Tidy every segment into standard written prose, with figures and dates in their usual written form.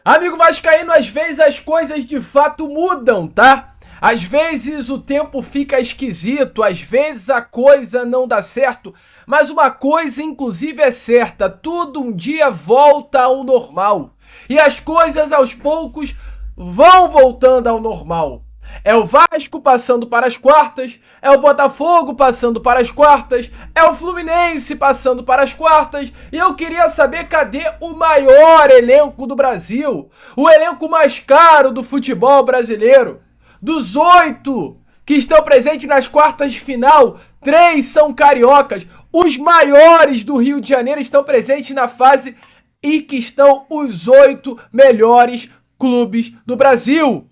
Amigo vascaíno, às vezes as coisas de fato mudam, tá? Às vezes o tempo fica esquisito, às vezes a coisa não dá certo, mas uma coisa inclusive é certa, tudo um dia volta ao normal. E as coisas aos poucos vão voltando ao normal. É o Vasco passando para as quartas, é o Botafogo passando para as quartas, é o Fluminense passando para as quartas, e eu queria saber cadê o maior elenco do Brasil, o elenco mais caro do futebol brasileiro. Dos 8 que estão presentes nas quartas de final, 3 são cariocas, os maiores do Rio de Janeiro estão presentes na fase e que estão os 8 melhores clubes do Brasil.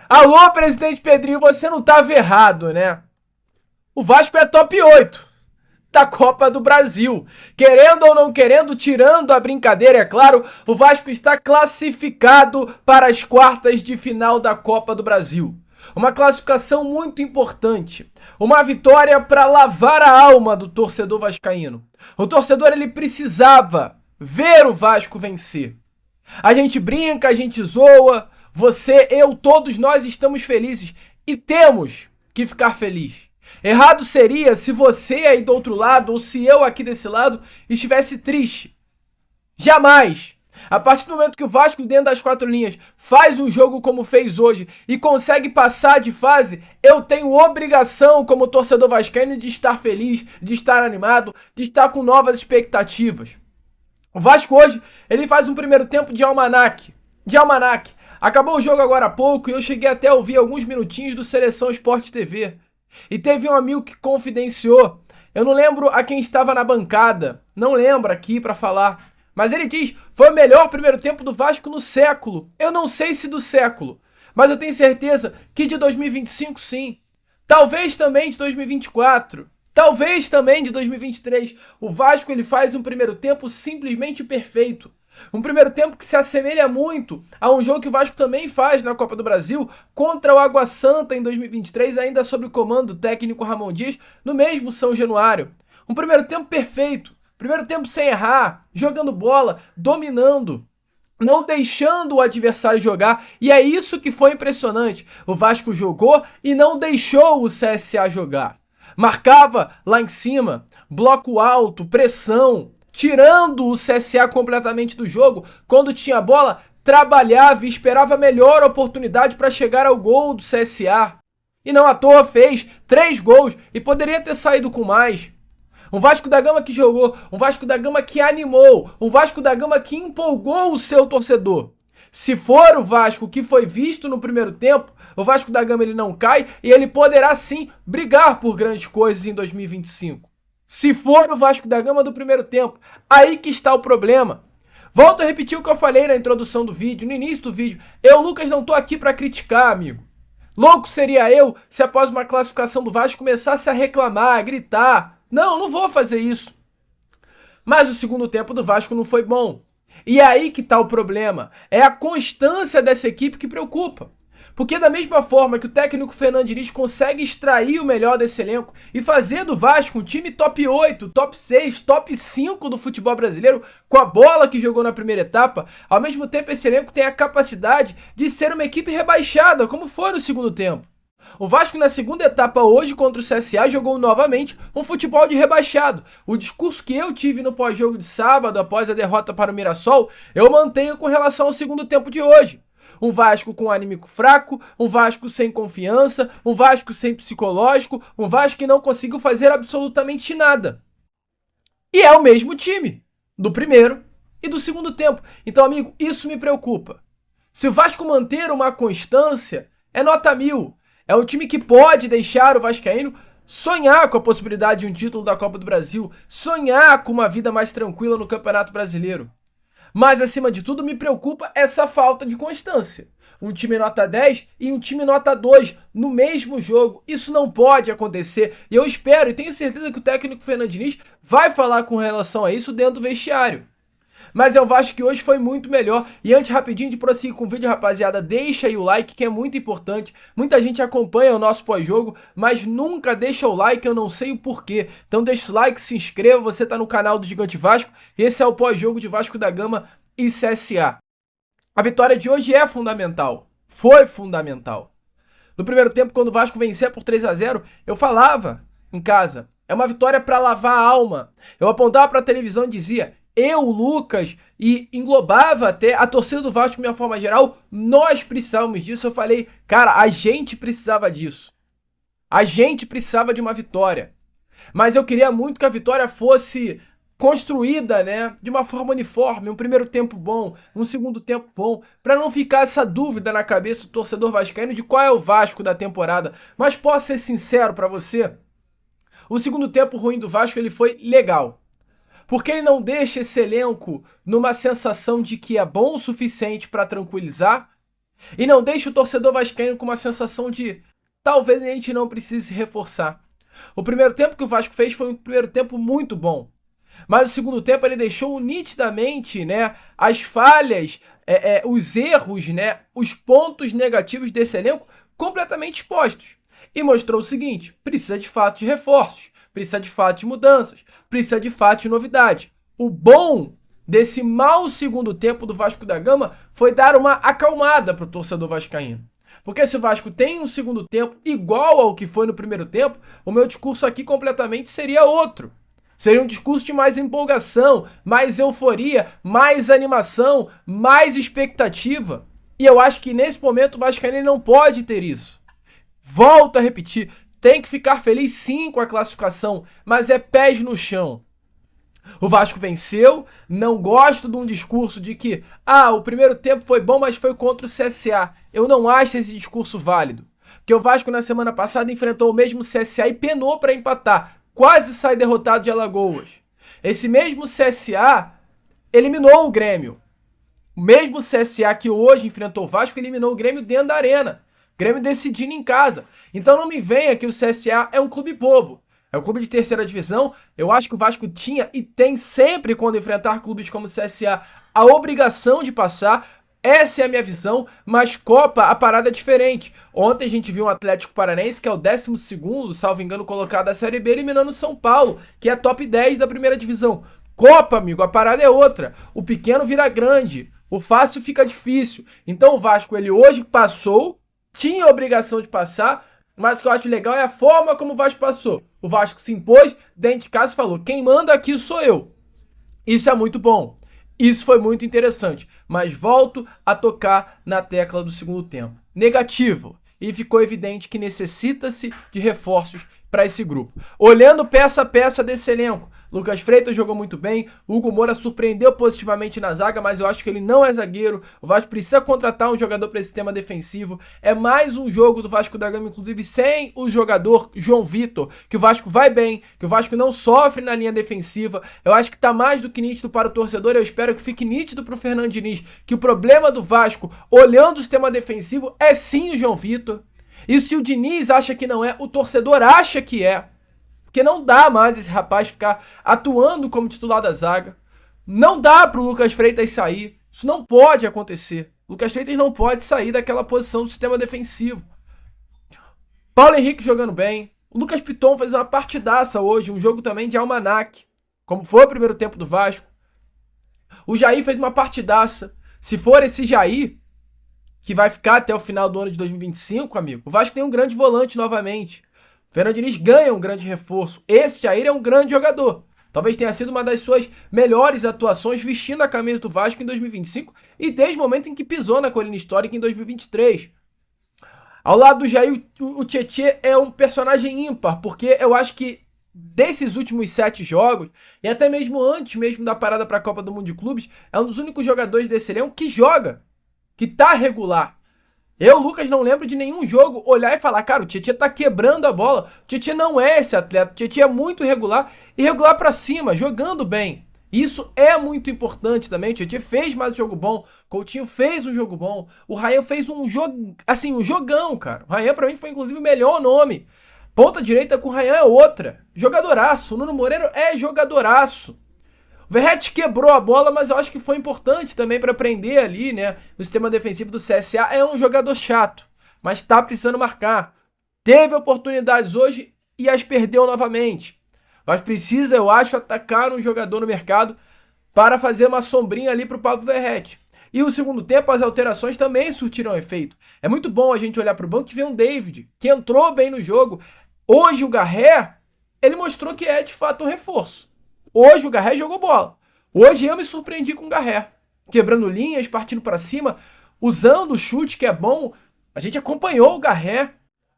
Alô, presidente Pedrinho, você não estava errado, né? O Vasco é top 8 da Copa do Brasil. Querendo ou não querendo, tirando a brincadeira, é claro, o Vasco está classificado para as quartas de final da Copa do Brasil. Uma classificação muito importante. Uma vitória para lavar a alma do torcedor vascaíno. O torcedor, ele precisava ver o Vasco vencer. A gente brinca, a gente zoa. Você, eu, todos nós estamos felizes e temos que ficar felizes. Errado seria se você aí do outro lado ou se eu aqui desse lado estivesse triste. Jamais. A partir do momento que o Vasco dentro das 4 linhas faz um jogo como fez hoje e consegue passar de fase, eu tenho obrigação como torcedor vascaíno de estar feliz, de estar animado, de estar com novas expectativas. O Vasco hoje, ele faz um primeiro tempo de almanaque. Acabou o jogo agora há pouco e eu cheguei até a ouvir alguns minutinhos do Seleção Sport TV. E teve um amigo que confidenciou, eu não lembro a quem estava na bancada, não lembro aqui pra falar, mas ele diz, foi o melhor primeiro tempo do Vasco no século. Eu não sei se do século, mas eu tenho certeza que de 2025 sim. Talvez também de 2024, talvez também de 2023. O Vasco, ele faz um primeiro tempo simplesmente perfeito. Um primeiro tempo que se assemelha muito a um jogo que o Vasco também faz na Copa do Brasil contra o Água Santa em 2023, ainda sob o comando do técnico Ramon Dias, no mesmo São Januário. Um primeiro tempo perfeito, primeiro tempo sem errar, jogando bola, dominando, não deixando o adversário jogar, e é isso que foi impressionante. O Vasco jogou e não deixou o CSA jogar. Marcava lá em cima, bloco alto, pressão, tirando o CSA completamente do jogo. Quando tinha a bola, trabalhava e esperava a melhor oportunidade para chegar ao gol do CSA. E não à toa fez 3 gols e poderia ter saído com mais. Um Vasco da Gama que jogou, um Vasco da Gama que animou, um Vasco da Gama que empolgou o seu torcedor. Se for o Vasco que foi visto no primeiro tempo, o Vasco da Gama ele não cai e ele poderá sim brigar por grandes coisas em 2025. Se for o Vasco da Gama do primeiro tempo, aí que está o problema. Volto a repetir o que eu falei na introdução do vídeo, no início do vídeo. Eu, Lucas, não tô aqui para criticar, amigo. Louco seria eu se após uma classificação do Vasco começasse a reclamar, a gritar. Não vou fazer isso. Mas o segundo tempo do Vasco não foi bom. E é aí que tá o problema. É a constância dessa equipe que preocupa. Porque da mesma forma que o técnico Fernando Diniz consegue extrair o melhor desse elenco e fazer do Vasco um time top 8, top 6, top 5 do futebol brasileiro com a bola que jogou na primeira etapa, ao mesmo tempo esse elenco tem a capacidade de ser uma equipe rebaixada, como foi no segundo tempo. O Vasco na segunda etapa hoje contra o CSA jogou novamente um futebol de rebaixado. O discurso que eu tive no pós-jogo de sábado após a derrota para o Mirassol, eu mantenho com relação ao segundo tempo de hoje. Um Vasco com anímico fraco, um Vasco sem confiança, um Vasco sem psicológico, um Vasco que não conseguiu fazer absolutamente nada. E é o mesmo time do primeiro e do segundo tempo. Então, amigo, isso me preocupa. Se o Vasco manter uma constância, é nota 1000. É um time que pode deixar o vascaíno sonhar com a possibilidade de um título da Copa do Brasil, sonhar com uma vida mais tranquila no Campeonato Brasileiro. Mas, acima de tudo, me preocupa essa falta de constância. Um time nota 10 e um time nota 2 no mesmo jogo. Isso não pode acontecer. E eu espero e tenho certeza que o técnico Fernando Diniz vai falar com relação a isso dentro do vestiário. Mas eu acho que hoje foi muito melhor. E antes, rapidinho de prosseguir com o vídeo, rapaziada, deixa aí o like, que é muito importante. Muita gente acompanha o nosso pós-jogo, mas nunca deixa o like, eu não sei o porquê. Então deixa o like, se inscreva, você tá no canal do Gigante Vasco. Esse é o pós-jogo de Vasco da Gama e CSA. A vitória de hoje é fundamental. Foi fundamental. No primeiro tempo, quando o Vasco vencia por 3-0, eu falava em casa, é uma vitória para lavar a alma. Eu apontava para a televisão e dizia, eu, Lucas, e englobava até a torcida do Vasco de uma forma geral, nós precisávamos disso. Eu falei, cara, a gente precisava disso. A gente precisava de uma vitória. Mas eu queria muito que a vitória fosse construída, né, de uma forma uniforme, um primeiro tempo bom, um segundo tempo bom, para não ficar essa dúvida na cabeça do torcedor vascaíno de qual é o Vasco da temporada. Mas posso ser sincero para você, o segundo tempo ruim do Vasco ele foi legal. Porque ele não deixa esse elenco numa sensação de que é bom o suficiente para tranquilizar e não deixa o torcedor vascaíno com uma sensação de talvez a gente não precise reforçar. O primeiro tempo que o Vasco fez foi um primeiro tempo muito bom. Mas o segundo tempo ele deixou nitidamente, né, as falhas, os erros, né, os pontos negativos desse elenco completamente expostos. E mostrou o seguinte, precisa de fato de reforços, precisa de fato de mudanças, precisa de fato de novidade. O bom desse mau segundo tempo do Vasco da Gama foi dar uma acalmada para o torcedor vascaíno. Porque se o Vasco tem um segundo tempo igual ao que foi no primeiro tempo, o meu discurso aqui completamente seria outro. Seria um discurso de mais empolgação, mais euforia, mais animação, mais expectativa. E eu acho que nesse momento o Vascaíno não pode ter isso. Volto a repetir, tem que ficar feliz sim com a classificação, mas é pés no chão. O Vasco venceu, não gosto de um discurso de que o primeiro tempo foi bom, mas foi contra o CSA. Eu não acho esse discurso válido. Porque o Vasco na semana passada enfrentou o mesmo CSA e penou para empatar. Quase sai derrotado de Alagoas. Esse mesmo CSA eliminou o Grêmio. O mesmo CSA que hoje enfrentou o Vasco eliminou o Grêmio dentro da arena. O Grêmio decidindo em casa. Então não me venha que o CSA é um clube bobo. É um clube de terceira divisão. Eu acho que o Vasco tinha e tem sempre, quando enfrentar clubes como o CSA, a obrigação de passar. Essa é a minha visão, mas Copa, a parada é diferente. Ontem a gente viu um Atlético Paranaense, que é o 12º, salvo engano, colocado da Série B, eliminando o São Paulo, que é top 10 da primeira divisão. Copa, amigo, a parada é outra. O pequeno vira grande, o fácil fica difícil. Então o Vasco, ele hoje passou, tinha a obrigação de passar, mas o que eu acho legal é a forma como o Vasco passou. O Vasco se impôs, dentro de casa falou, quem manda aqui sou eu. Isso é muito bom. Isso foi muito interessante, mas volto a tocar na tecla do segundo tempo. Negativo, e ficou evidente que necessita-se de reforços para esse grupo. Olhando peça a peça desse elenco, Lucas Freitas jogou muito bem, Hugo Moura surpreendeu positivamente na zaga, mas eu acho que ele não é zagueiro. O Vasco precisa contratar um jogador para esse sistema defensivo. É mais um jogo do Vasco da Gama, inclusive sem o jogador João Vitor, que o Vasco vai bem, que o Vasco não sofre na linha defensiva. Eu acho que tá mais do que nítido para o torcedor, eu espero que fique nítido para o Fernando Diniz, que o problema do Vasco, olhando o sistema defensivo, é sim o João Vitor. E se o Diniz acha que não é, o torcedor acha que é. Porque não dá mais esse rapaz ficar atuando como titular da zaga. Não dá pro Lucas Freitas sair. Isso não pode acontecer. Lucas Freitas não pode sair daquela posição do sistema defensivo. Paulo Henrique jogando bem. O Lucas Piton fez uma partidaça hoje, um jogo também de almanaque, como foi o primeiro tempo do Vasco. O Jair fez uma partidaça. Se for esse Jair, que vai ficar até o final do ano de 2025, amigo, o Vasco tem um grande volante novamente. O Fernando Diniz ganha um grande reforço. Esse Jair é um grande jogador. Talvez tenha sido uma das suas melhores atuações vestindo a camisa do Vasco em 2025 e desde o momento em que pisou na colina histórica em 2023. Ao lado do Jair, o Tietê é um personagem ímpar, porque eu acho que desses últimos 7 jogos, e até mesmo antes mesmo da parada para a Copa do Mundo de Clubes, é um dos únicos jogadores desse elenco que joga, que tá regular. Eu, Lucas, não lembro de nenhum jogo olhar e falar, cara, o Tietê tá quebrando a bola. O Tietê não é esse atleta. O Tietê é muito irregular e regular pra cima, jogando bem. Isso é muito importante também. O Tietê fez mais um jogo bom. O Coutinho fez um jogo bom. O Ryan fez um jogo, assim, um jogão, cara. O Ryan pra mim foi inclusive o melhor nome. Ponta direita com o Ryan é outra. Jogadoraço. O Nuno Moreira é jogadoraço. O Verratti quebrou a bola, mas eu acho que foi importante também para aprender ali, né? O sistema defensivo do CSA é um jogador chato, mas tá precisando marcar. Teve oportunidades hoje e as perdeu novamente. Mas precisa, eu acho, atacar um jogador no mercado para fazer uma sombrinha ali pro Pablo Verratti. E o segundo tempo, as alterações também surtiram efeito. É muito bom a gente olhar para o banco e ver um David, que entrou bem no jogo. Hoje o Garré, ele mostrou que é de fato um reforço. Hoje o Garré jogou bola. Hoje eu me surpreendi com o Garré. Quebrando linhas, partindo para cima, usando o chute, que é bom. A gente acompanhou o Garré.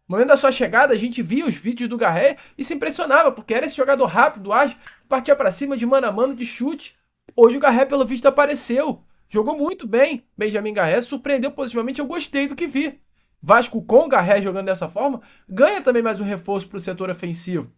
No momento da sua chegada, a gente via os vídeos do Garré e se impressionava, porque era esse jogador rápido, ágil, partia para cima de mano a mano, de chute. Hoje o Garré, pelo visto, apareceu. Jogou muito bem. Benjamin Garré surpreendeu positivamente, eu gostei do que vi. Vasco com o Garré jogando dessa forma, ganha também mais um reforço para o setor ofensivo.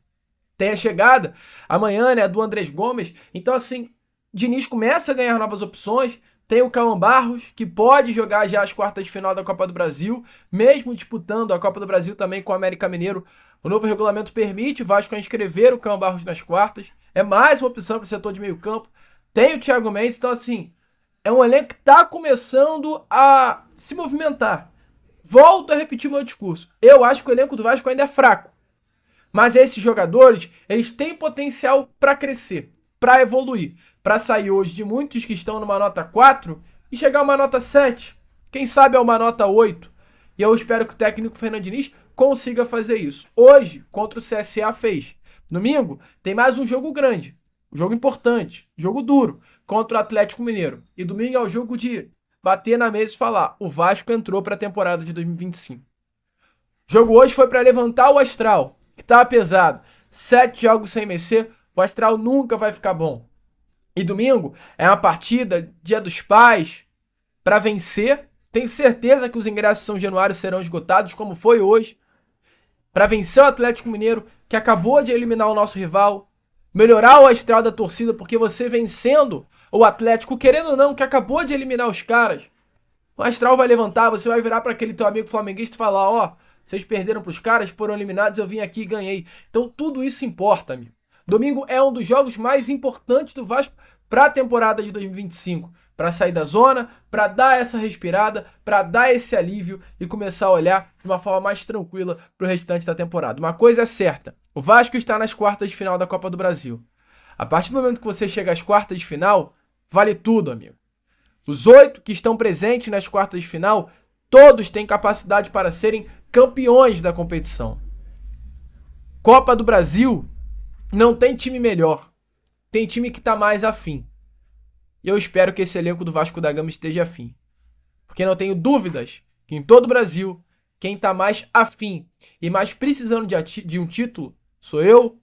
Tem a chegada amanhã, né, do Andrés Gomes. Então, assim, Diniz começa a ganhar novas opções. Tem o Cauã Barros, que pode jogar já as quartas de final da Copa do Brasil, mesmo disputando a Copa do Brasil também com o América Mineiro. O novo regulamento permite o Vasco inscrever o Cauã Barros nas quartas. É mais uma opção para o setor de meio campo. Tem o Thiago Mendes, então assim, é um elenco que está começando a se movimentar. Volto a repetir o meu discurso. Eu acho que o elenco do Vasco ainda é fraco. Mas esses jogadores, eles têm potencial para crescer, para evoluir, para sair hoje de muitos que estão numa nota 4 e chegar a uma nota 7, quem sabe a uma nota 8. E eu espero que o técnico Fernando Diniz consiga fazer isso. Hoje, contra o CSA fez. Domingo, tem mais um jogo grande, um jogo importante, jogo duro, contra o Atlético Mineiro. E domingo é o jogo de bater na mesa e falar, o Vasco entrou para a temporada de 2025. O jogo hoje foi para levantar o astral, que tá pesado. 7 jogos sem vencer, o astral nunca vai ficar bom. E domingo é uma partida, Dia dos Pais, para vencer. Tenho certeza que os ingressos de São Januário serão esgotados, como foi hoje. Para vencer o Atlético Mineiro, que acabou de eliminar o nosso rival. Melhorar o astral da torcida, porque você vencendo o Atlético, querendo ou não, que acabou de eliminar os caras, o astral vai levantar, você vai virar para aquele teu amigo flamenguista e falar, ó, vocês perderam para os caras, foram eliminados, eu vim aqui e ganhei. Então tudo isso importa, amigo. Domingo é um dos jogos mais importantes do Vasco para a temporada de 2025. Para sair da zona, para dar essa respirada, para dar esse alívio e começar a olhar de uma forma mais tranquila para o restante da temporada. Uma coisa é certa, o Vasco está nas quartas de final da Copa do Brasil. A partir do momento que você chega às quartas de final, vale tudo, amigo. Os 8 que estão presentes nas quartas de final, todos têm capacidade para serem campeões da competição. Copa do Brasil não tem time melhor. Tem time que está mais afim. E eu espero que esse elenco do Vasco da Gama esteja afim. Porque não tenho dúvidas que em todo o Brasil, quem está mais afim e mais precisando de um título sou eu,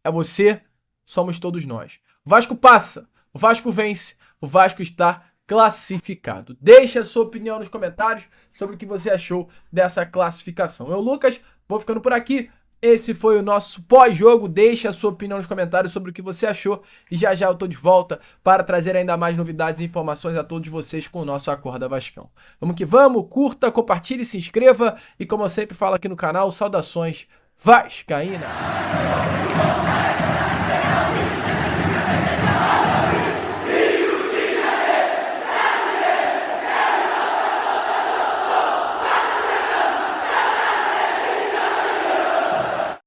é você, somos todos nós. O Vasco passa, o Vasco vence, o Vasco está classificado. Deixe a sua opinião nos comentários sobre o que você achou dessa classificação. Eu, Lucas, vou ficando por aqui. Esse foi o nosso pós-jogo. Deixe a sua opinião nos comentários sobre o que você achou. E já já eu tô de volta para trazer ainda mais novidades e informações a todos vocês com o nosso Acorda Vascão. Vamos que vamos, curta, compartilhe, se inscreva. E como eu sempre falo aqui no canal, saudações vascaína!